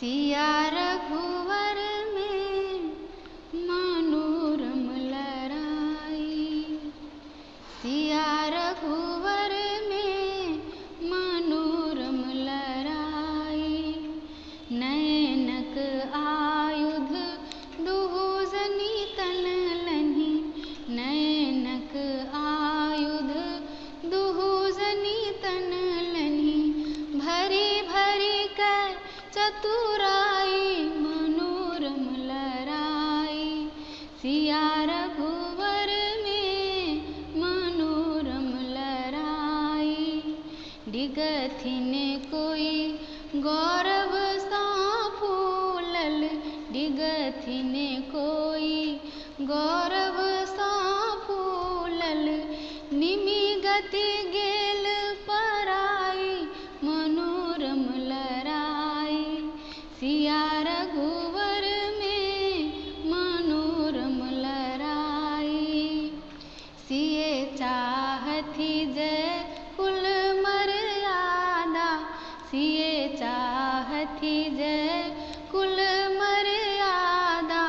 सिया रघुवर में मनोरम लराई। सिया रघुवर में मनोरम लराई। नयनक आयुध दुहु जनि तन लन्हि। नयनक आयुध दुहु जनि तन लन्हि। भरी भरी कर चतुराई मनोरम लराई। सिया रघुवर में मनोरम लराई। डिगथिन कोई गौरव सा फूलल। डिगथिन कोई गौरव सा फूलल। निमि गति गेल पराई मनोरम लराई। सिया रघुवर में मनोरम लराई। सिए चाहथी जय कुल मर्यादा। सिए चाहथी जय कुल मर्यादा।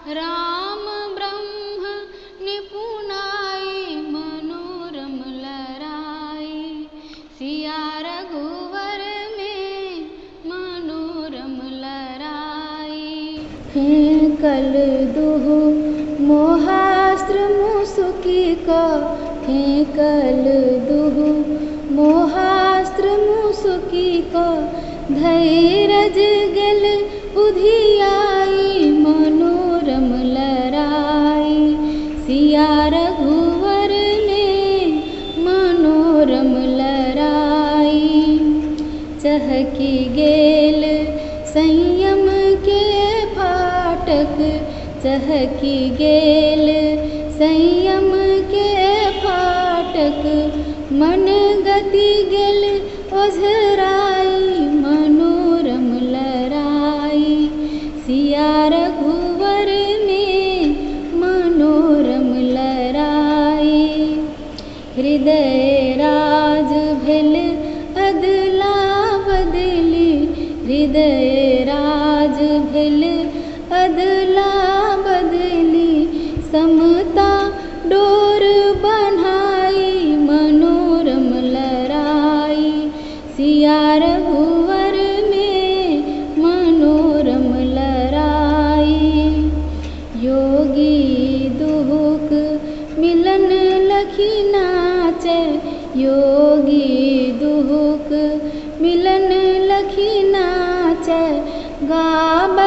राम ब्रह्म निपुणाई मनोरम लराई। सिया रघुवर में मनोरम लराई। फेंकल दुहु मोहास्त्र मुसुकी का। फेंकल दुहु मोहास्त्र मुसुकी का। धैर्ज गेल उधियाई मनोरम लराई। सिया रघुवर ने मनोरम लराई। चहकी गेल संयम के फाटक। चहकी गेल संयम के फाटक। मन गति गेल ओझराई मनोरम लराई। सिया रघुवर में मनोरम लराई। हृदय राज भेल अदला बदली। हृदय राज भेल अदला बदली। समता डोर बन्हाई मनोरम लराई। सिया रघुवर में मनोरम लराई। योगी दुहुक मिलन लखी नाचे। योगी दुहुक मिलन लखी नाचे। गाब